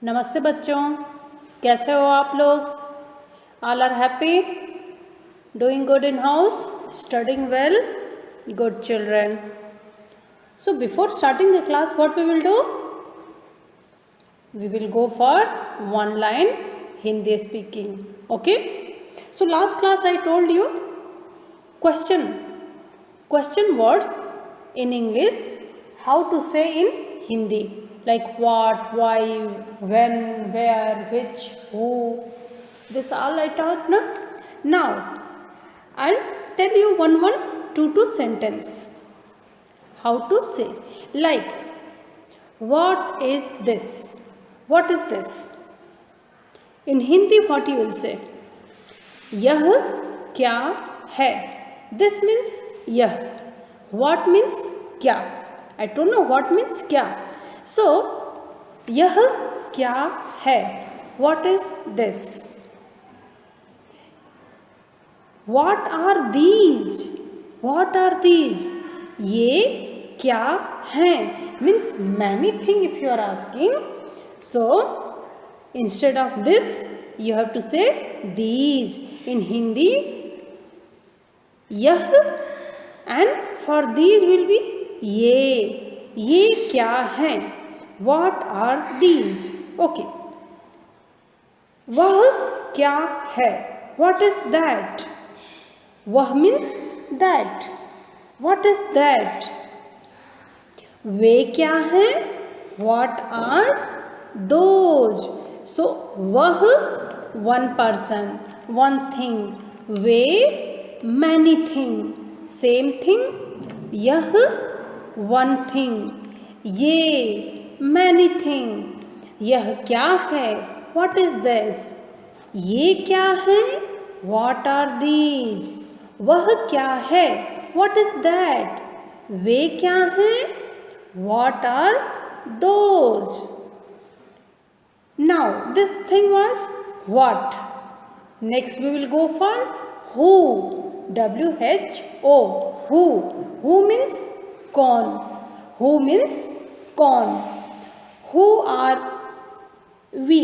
नमस्ते बच्चों, कैसे हो आप लोग? All are happy, doing good in house, studying well, good children. So before starting the class, what we will do? We will go for one line Hindi speaking. Okay? So last class I told you question words in English, how to say in Hindi, like what, why, when, where, which, who. This all I taught na. Now I'll tell you two sentence how to say, like what is this? What is this? In Hindi what you will say? यह क्या है? This means यह. What means क्या? I don't know what means क्या. So यह क्या है? What is this? What are these? What are these? ये क्या हैं? Means many thing if you are asking. So instead of this you have to say these. In Hindi यह and for these will be ये क्या हैं? What are these? Okay. वह क्या है? What is that? वह means that. What is that? वे क्या हैं? What are those? So वह one person, one thing. वे many thing, same thing. यह one thing, ये many thing. यह क्या है? What is this? ये क्या है? What are these? वह क्या है? What is that? वे क्या हैं? What are those? Now this thing was what. Next we will go for who. WHO. Who means कौन. Who means कौन. Who are we?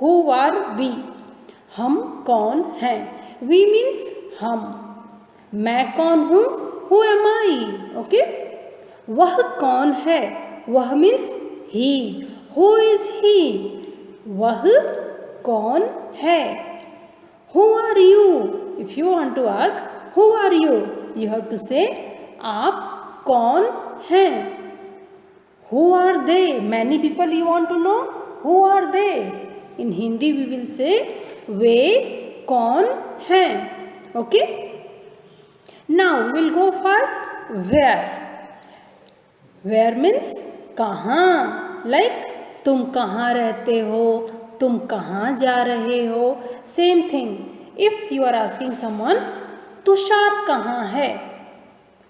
Who are we? हम कौन हैं? We means हम. मैं कौन हूँ? Who am I? Okay. वह कौन है? वह means he. Who is he? वह कौन है? Who are you? If you want to ask who are you, you have to say आप कौन हैं? Who are they? Many people you want to know. Who are they? In Hindi we will say वे कौन हैं. Okay. Now we will go for where. Where means कहाँ. Like तुम कहाँ रहते हो? तुम कहाँ जा रहे हो? Same thing. If you are asking someone, Tushar कहाँ है?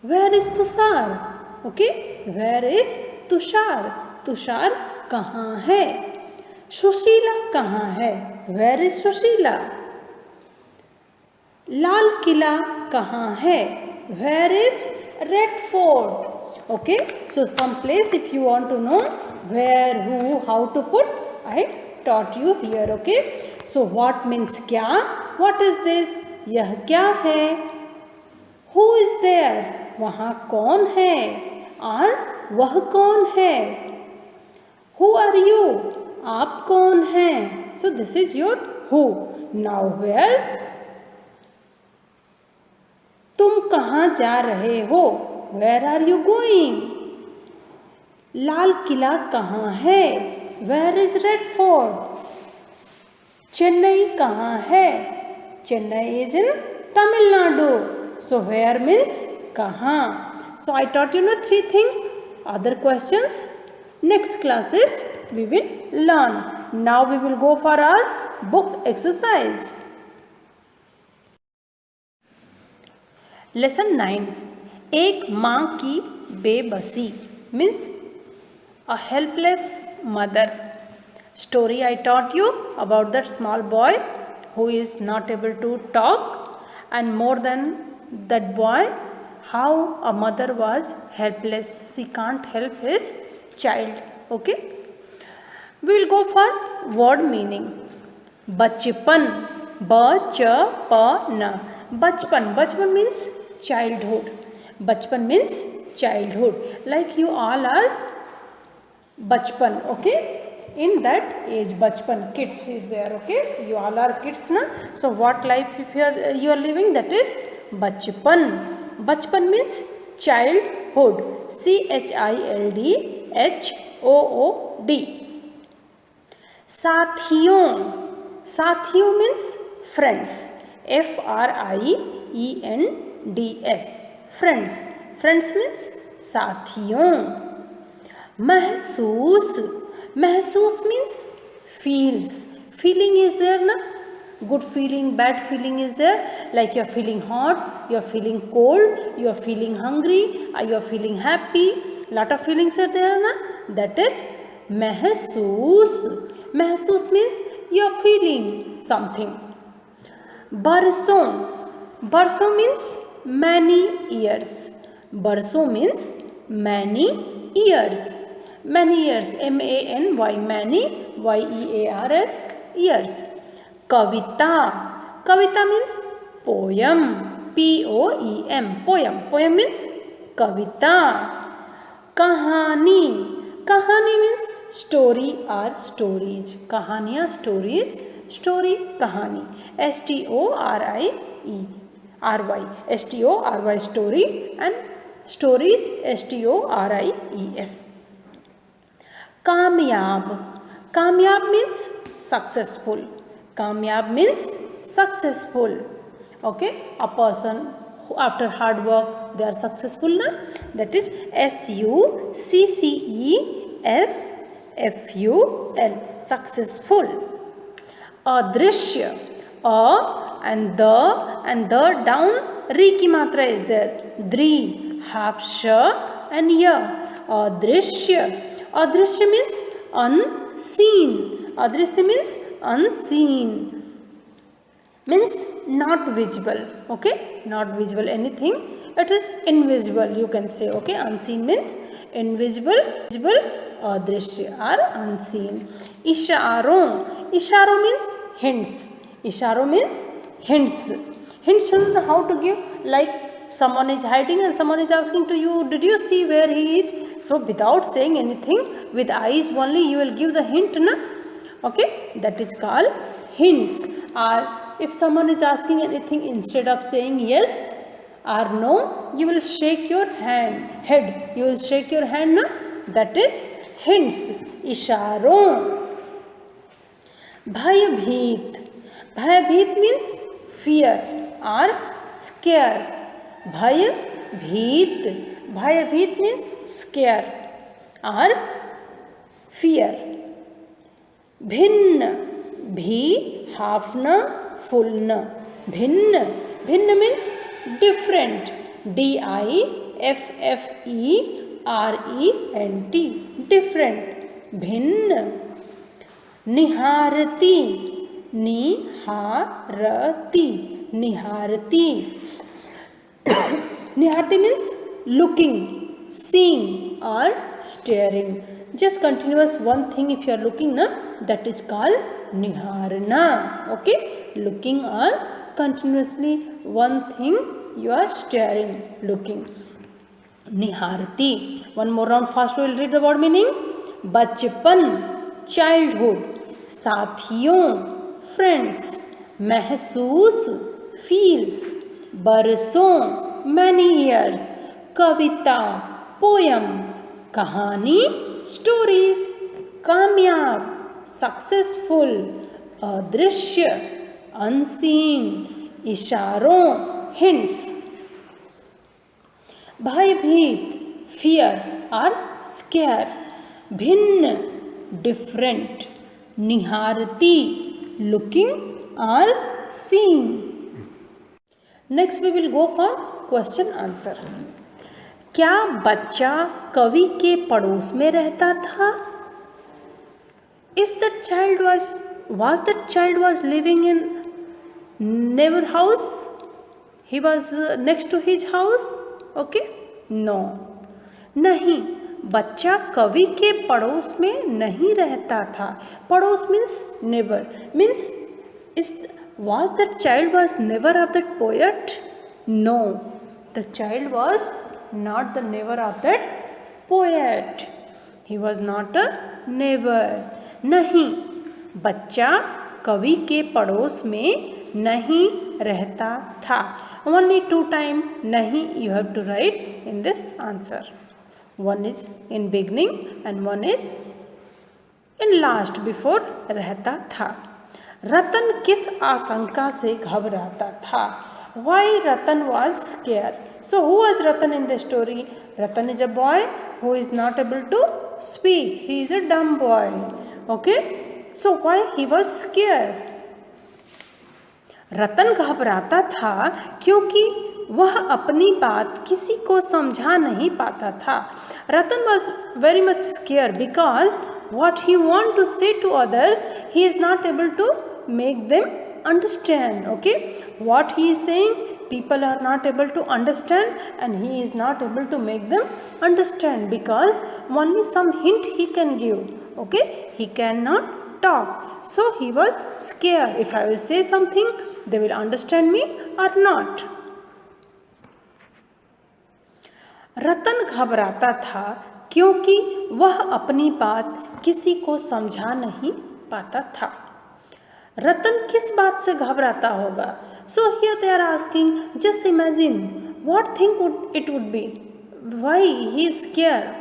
Where is Tushar? Okay. Where is Tushar? Tushar कहाँ है? सुशीला कहाँ है? Where is Sushila? लाल किला कहाँ है? Where is Red Fort? Okay. So some place if you want to know where, who, how to put, I taught you here. Okay. So what means क्या? What is this? यह क्या है? Who is there? वहाँ कौन है? और वह कौन है? Who are you? आप कौन हैं? So this is your who. Now where? तुम कहाँ जा रहे हो? Where are you going? Lal Qila कहाँ है? Where is Red Fort? Chennai कहाँ है? Chennai is in Tamil Nadu. So where means कहाँ. So I taught you know 3 things. Other questions next classes we will learn. Now we will go for our book exercise. Lesson 9. एक माँ की बेबसी means a helpless mother. Story I taught you about that small boy who is not able to talk, and more than that boy, how a mother was helpless. She can't help his child. Okay. We will go for word meaning. Bachpan, bachpan. Bachpan means childhood. Bachpan means childhood. Like you all are bachpan, okay? In that age, bachpan, kids is there, okay? You all are kids, na? So what life if you are living, that is bachpan. Bachpan means childhood. childhood. Sathiyon means friends. friends. Friends means sathiyon. Mahsoos means feels. Feeling is there, na? Good feeling, bad feeling is there. Like you are feeling hot, you are feeling cold, you are feeling hungry, you are feeling happy. Lot of feelings are there, na? That is mahsoos. Mahsoos means you are feeling something. Barson means many years. Barson means many years. Many years. MANY. Many. YEARS. Years. Kavita means poem. POEM. Poem means kavita. Kahani means story or stories. Kahaniya, stories, story, kahani. STORY. STORY, story, and stories, STORIES. Kamyab means successful. Kamyab means successful. Okay, a person who after hard work they are successful, na? That is SUCCESFUL. Successful. Adrishya. And the down ri ki matra is there. Dri, half sha and ya. Adrishya means unseen. Adrishya means unseen. Means not visible. Okay, not visible anything. It is invisible, you can say. Okay, unseen means invisible. Visible, adrishya or unseen. Isharo means hints. Isharo means hints. Hints on how to give, like someone is hiding and someone is asking to you, did you see where he is? So without saying anything, with eyes only you will give the hint, na? Okay, that is called hints. Or if someone is asking anything, instead of saying yes or no, you will shake your head. You will shake your hand, na? That is hints. Isharo. Bhayabheet means fear or scare. Bhayabheet means scare or fear. Bhinna. Bhi, half na, full na. Bhinna means different. DIFFERENT. Different. Bhinna. Niharati. Niharati means looking, seeing or staring. Just continuous one thing if you are looking, na, that is called niharana. Okay, looking or continuously one thing you are staring, looking. Niharati. One more round fast, we will read the word meaning. Bachpan, childhood. Sathiyon, friends. Mahsoos, feels. Barson, many years. Kavita, poem. Kahani, stories. Kamyab, successful. Adrishya, unseen. Isharo, hints. Bhayabheet, fear or scare. Bhinna, different. Niharati, looking or seeing. Next we will go for question answer. क्या बच्चा कवि के पड़ोस में रहता था? Was that child was living in neighbor house? He was next to his house? Okay? No. नहीं, बच्चा कवि के पड़ोस में नहीं रहता था. पड़ोस means neighbor. Means was that child was neighbor of that poet? No, the child was not the neighbor of that poet. He was not a neighbor. नहीं, बच्चा कवि के पड़ोस में नहीं रहता था. Only 2 times नहीं you have to write in this answer. One is in beginning and one is in last before रहता था. रतन किस आशंका से घबराता था? Why Ratan was scared? So who was Ratan in the story? Ratan is a boy who is not able to speak. He is a dumb boy. Okay? So why he was scared? रतन घबराता था क्योंकि वह अपनी बात किसी को समझा नहीं पाता था. रतन was very much scared because what he want to say to others, he is not able to make them understand. Okay, what he is saying, people are not able to understand, and he is not able to make them understand because only some hint he can give. Okay, he cannot talk. So he was scared. If I will say something, they will understand me or not. रतन घबराता था क्योंकि वह अपनी बात किसी को समझा नहीं पाता था. रतन किस बात से घबराता होगा? So here they are asking, just imagine what thing it would be. Why he is scared?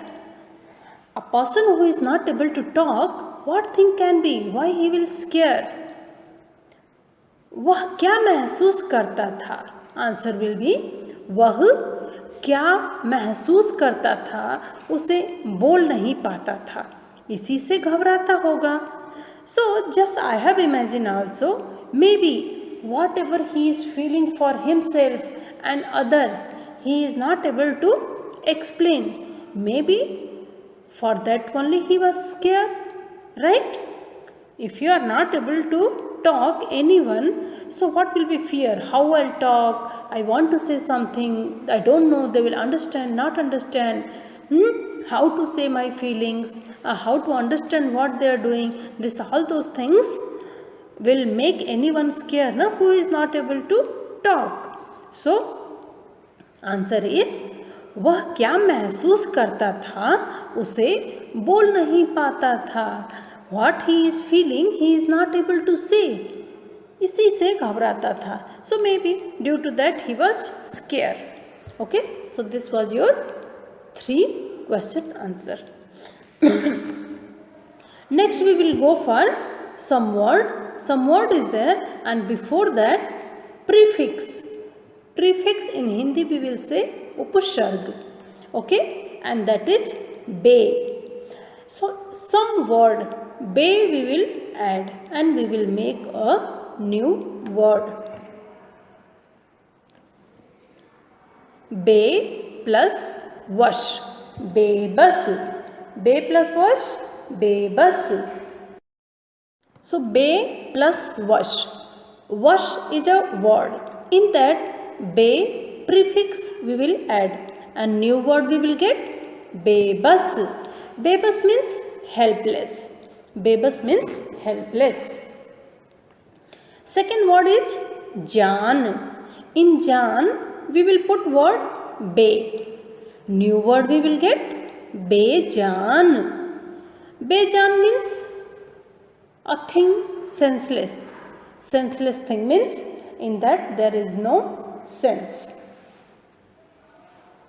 A person who is not able to talk, what thing can be? Why he will scare? वह क्या महसूस करता था? Answer will be वह क्या महसूस करता था, उसे बोल नहीं पाता था, इसी से घबराता होगा. So just I have imagined also, maybe whatever he is feeling for himself and others, he is not able to explain. Maybe for that only he was scared, right? If you are not able to talk anyone, so what will be fear? How I'll talk? I want to say something, I don't know, they will understand, not understand. How to say my feelings, how to understand what they are doing. This all those things will make anyone scared, no? Who is not able to talk. So answer is वह क्या महसूस करता था, उसे बोल नहीं पाता था. What he is feeling, he is not able to say. इसी से घबराता था. So maybe due to that he was scared. Okay, so this was your 3 question answer. Next we will go for some word. Some word is there, and before that prefix. Prefix in Hindi we will say upasarg. Okay, and that is be. So some word be we will add and we will make a new word. Be plus wash. Bebas. Be plus wash. Bebas. So be plus wash. Wash is a word. In that be prefix we will add and new word we will get bebas. Bebas means helpless. Bebas means helpless. Second word is jaan. In jaan we will put word be. New word we will get bejaan. Bejaan means a thing senseless. Senseless thing means in that there is no sense.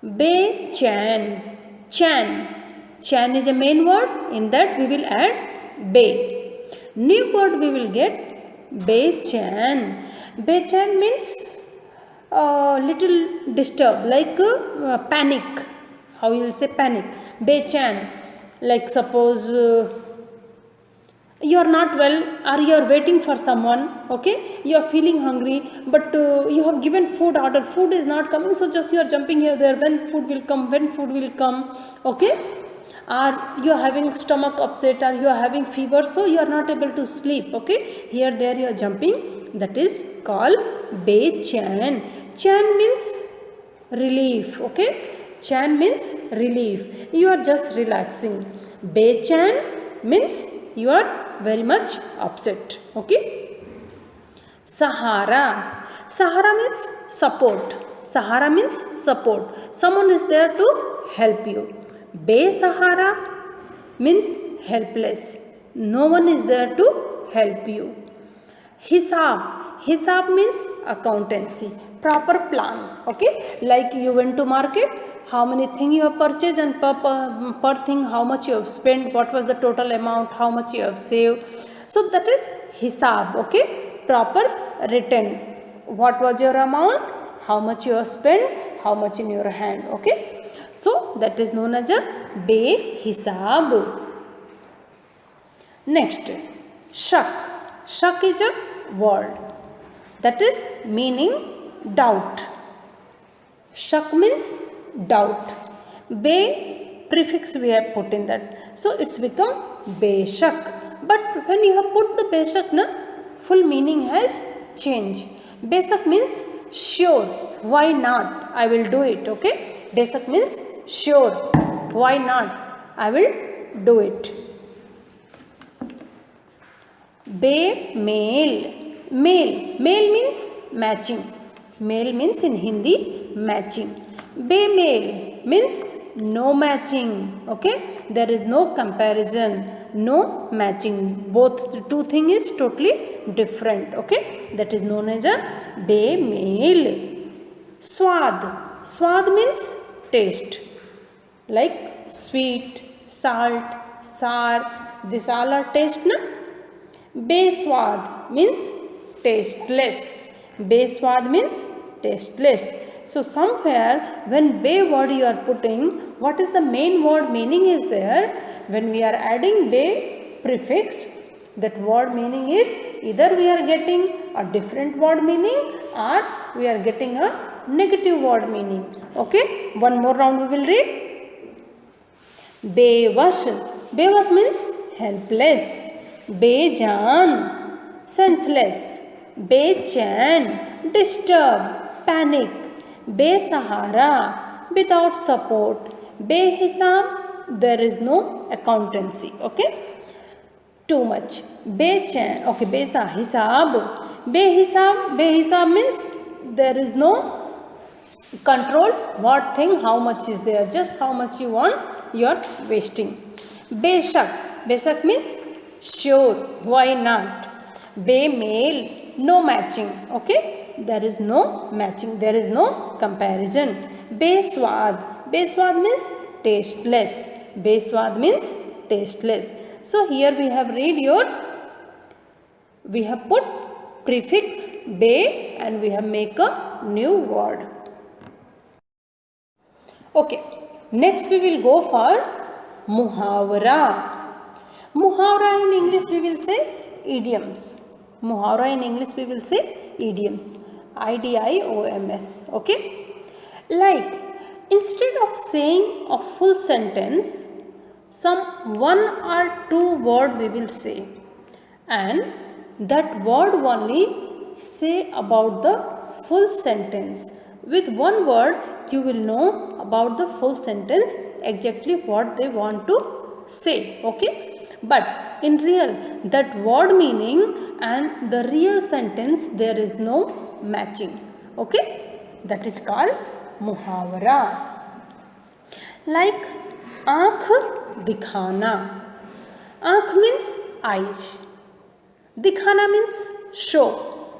Bechan. Chan. Chan is a main word. In that we will add be. New word we will get bechan. Bechan means little disturbed, like panic. How you will say panic? Bechan. Like suppose you are not well or you are waiting for someone. Okay, you are feeling hungry, but you have given food order. Food is not coming, so just you are jumping here there. When food will come? When food will come? Okay. Or you are having stomach upset or you are having fever, so you are not able to sleep. Okay, here there you are jumping. That is called bechan. Chan means relief. Okay, Chan means relief. You are just relaxing. Bechan means you are very much upset. Okay. Sahara. Sahara means support. Sahara means support. Someone is there to help you. Besahara means helpless. No one is there to help you. Hisab. Hisab means accountancy. Proper plan. Okay. Like you went to market. How many things you have purchased and per thing how much you have spent. What was the total amount. How much you have saved. So that is hisab. Okay. Proper written. What was your amount. How much you have spent. How much in your hand. Okay. So that is known as a be-hisab. Next, shak. Shak is a word that is meaning doubt. Shak means doubt. Be prefix we have put in that. So it's become beshak. But when you have put the beshak, na, full meaning has changed. Beshak means sure. Why not? I will do it. Okay. Beshak means sure. Why not? I will do it. Be-mail. Mail. Mail means matching. Mail means in Hindi matching. Be-mail means no matching. Okay. There is no comparison. No matching. Both the two things is totally different. Okay. That is known as a be-mail. Swad. Swad means taste. Like sweet, salt, sour. These all are taste, na? Beswad means tasteless. Beswad means tasteless. So somewhere when be word you are putting, what is the main word meaning is there? When we are adding be prefix, that word meaning is either we are getting a different word meaning or we are getting a negative word meaning. Okay. One more round we will read. Bewash. Bewash means helpless. Bejan, senseless. Bechan, disturb, panic. Besahara, without support. Behisab, there is no accountancy. Okay. Too much. Bechan, okay. Behisab. Behisab means there is no control. What thing, how much is there, just how much you want, you are wasting. Beshak. Beshak means sure, why not. Be-mail, no matching. Okay. There is no matching. There is no comparison. Beswad. Beswad means tasteless. Beswad means tasteless. So here we have we have put prefix be and we have make a new word. Okay. Next we will go for muhavara. Muhavara in English we will say idioms. Muhavara in English we will say idioms. IDIOMS. Okay. Like instead of saying a full sentence, some one or two word we will say, and that word only say about the full sentence. With one word you will know about the full sentence exactly what they want to say. Okay. But in real, that word meaning and the real sentence, there is no matching. Okay. That is called muhavara. Like aankh dikhana. Aankh means eyes. Dikhana means show.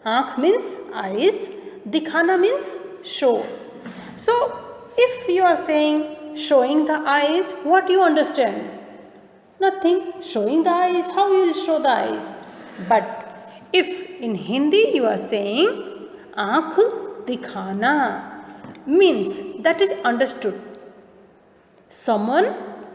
Aankh means eyes. Dikhana means show. So if you are saying showing the eyes, what you understand? Nothing. Showing the eyes, how you will show the eyes? But if in Hindi you are saying aankh dikhana, means that is understood. Someone,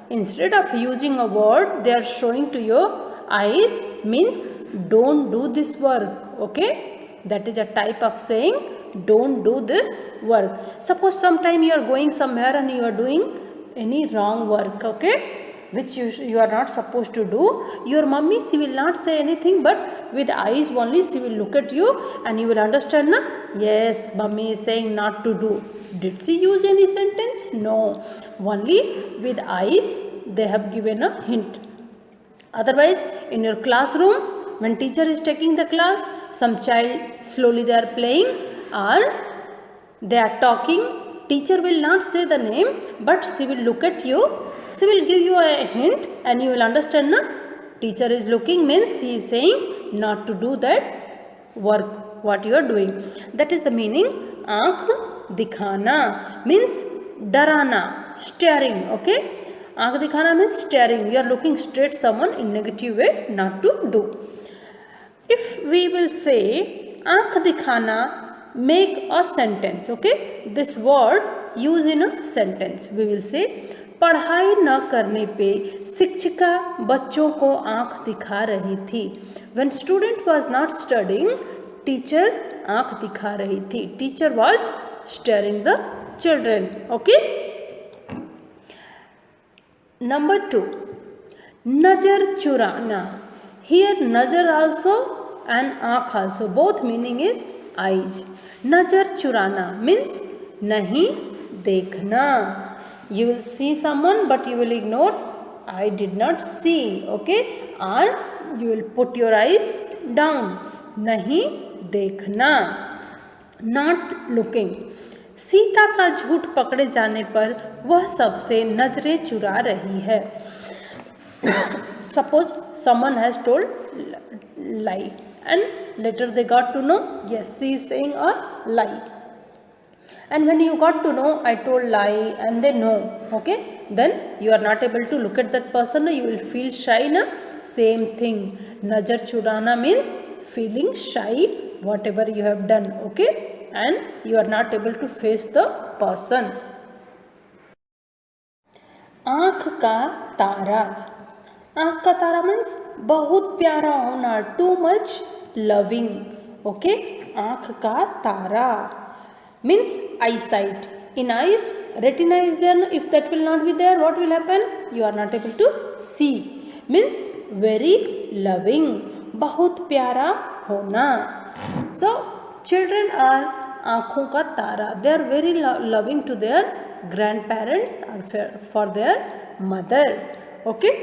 instead of using a word, they are showing to your eyes, means don't do this work. Okay. That is a type of saying don't do this work. Suppose sometime you are going somewhere and you are doing any wrong work. Okay. which you are not supposed to do, your mummy, she will not say anything, but with eyes only she will look at you and you will understand, na? Yes, mummy is saying not to do. Did she use any sentence? No. Only with eyes they have given a hint. Otherwise, in your classroom, when teacher is taking the class, some child slowly they are playing or they are talking, teacher will not say the name, but she will look at you, she will give you a hint and you will understand, na? Teacher is looking means she is saying not to do that work, what you are doing. That is the meaning. Aankh dikhana means darana, staring, okay? Aankh dikhana means staring. You are looking straight someone in negative way, not to do. If we will say aankh dikhana, make a sentence, okay? This word use in a sentence. We will say पढ़ाई न करने पे शिक्षिका बच्चों को आंख दिखा रही थी. When student was not studying, teacher आंख दिखा रही थी. Teacher was staring the children, okay? Number 2, nazar churana. Here nazar also and aankh also, both meaning is eyes. Nazar churana means nahi dekhna. You will see someone but you will ignore, I did not see, okay? Or you will put your eyes down. Nahi dekhna, not looking. Sita का झूठ पकड़े जाने पर वह सबसे नजरें चुरा रही है. Suppose someone has told lie and later they got to know, yes, she is saying a lie. And when you got to know, I told lie and they know, okay, then you are not able to look at that person, you will feel shy, na? Same thing. Nazar churana means feeling shy, whatever you have done, okay, and you are not able to face the person. आँख का तारा. आँख का तारा means बहुत प्यारा होना, too much loving, okay? आँख का तारा means eyesight. In eyes, retina is there. If that will not be there, what will happen? You are not able to see. Means very loving. बहुत प्यारा होना. So children are आँखों का तारा. They are very loving to their grandparents or for their mother. Okay.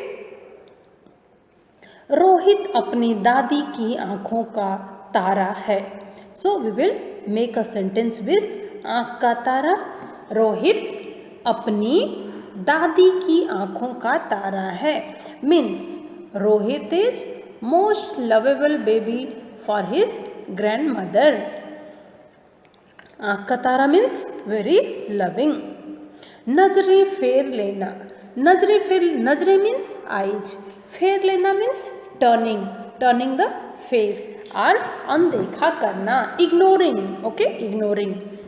Rohit अपनी दादी की आँखों का तारा है. So we will make a sentence with आँख का तारा. रोहित अपनी दादी की आँखों का तारा है. Means Rohit is most lovable baby for his grandmother. आँख का तारा means very loving. नजरें फेर लेना. नजरें means eyes. फेर लेना means turning the face. और अनदेखा करना, ignoring, okay, ignoring.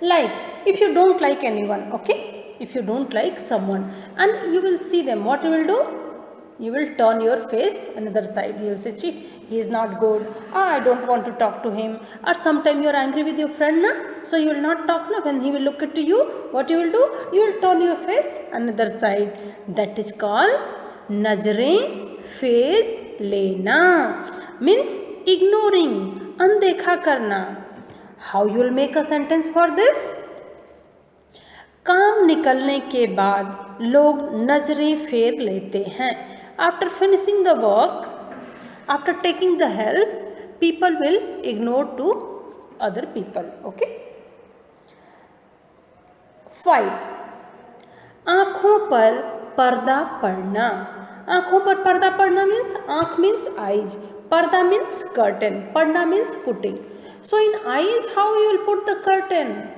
Like if you don't like anyone, okay, if you don't like someone and you will see them, what you will do? You will turn your face another side. You will say, "Chee, he is not good. I don't want to talk to him." Or sometime you are angry with your friend, na? So you will not talk, na? When he will look at you, what you will do? You will turn your face another side. That is called nazरें फेर लेना. Means ignoring, अनदेखा करना. How you will make a sentence for this? काम निकलने के बाद लोग नजरें फेर लेते हैं. After finishing the work, after taking the help, people will ignore to other people. Okay. 5. आँखों पर पर्दा पड़ना. आँखों पर पर्दा पड़ना means आँख means eyes, पर्दा means curtain, पर्दा means putting. So in eyes, how you will put the curtain?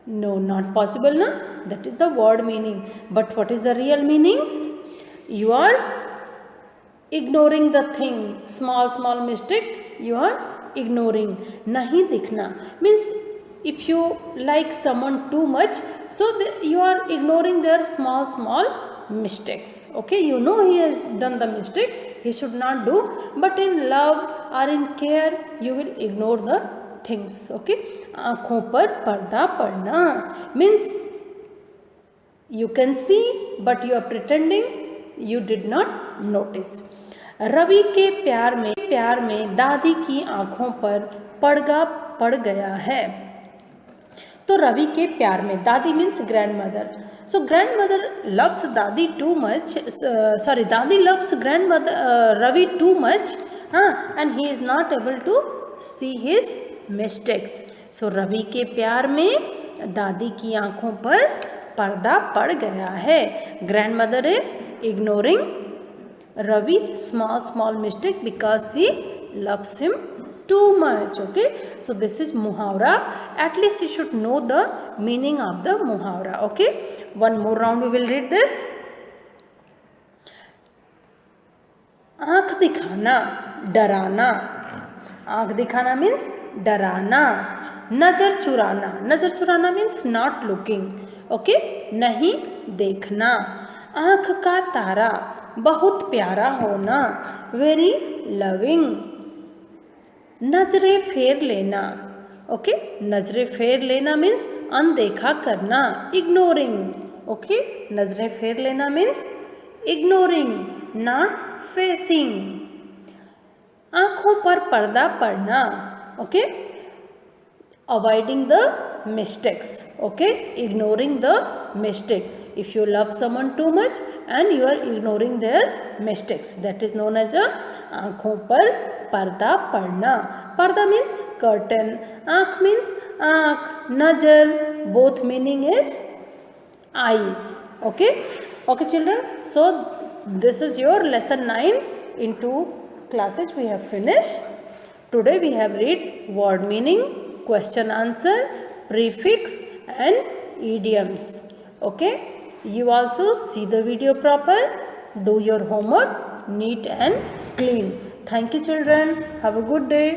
No, not possible, na? That is the word meaning. But what is the real meaning? You are ignoring the thing, small mistake, you are ignoring. Nahi dikhna means if you like someone too much, so you are ignoring their small mistakes. Okay, you know he has done the mistake, he should not do, but in love or in care you will ignore the things. Okay. आँखों पर पर्दा पड़ना means You can see, but you are pretending you did not notice. Ravi के प्यार में दादी की आंखों पर पर्दा पड़ गया है. तो रवि के प्यार में, दादी means grandmother. So grandmother loves Dadi too much. Dadi loves grandmother Ravi too much, and he is not able to see his mistakes. So Ravi के प्यार में दादी की आंखों पर पर्दा पड़ गया है. Grandmother is ignoring Ravi small mistake because she loves him too much. Okay, so this is muhavra. At least you should know the meaning of the muhavra. Okay, one more round we will read this. आंख दिखाना, डराना. आंख दिखाना means डराना. नजर चुराना means not looking. Okay, नहीं देखना. आंख का तारा, बहुत प्यारा होना, very loving. नजरे फेर लेना. ओके, नजरे फेर लेना मीन्स अनदेखा करना, इग्नोरिंग. ओके, नजरे फेर लेना मीन्स इग्नोरिंग, नॉट फेसिंग. आंखों पर पर्दा पड़ना. Okay, avoiding the mistakes. Okay, ignoring the mistake. If you love someone too much and you are ignoring their mistakes, that is known as a आँखों पर पर्दा पड़ना. पर्दा means curtain, आँख means आँख, नजर, both meaning is eyes. Okay, children. So this is your lesson 9 in 2 classes we have finished. Today we have read word meaning, question answer, prefix and idioms. Okay. You also see the video proper. Do your homework neat and clean. Thank you, children. Have a good day.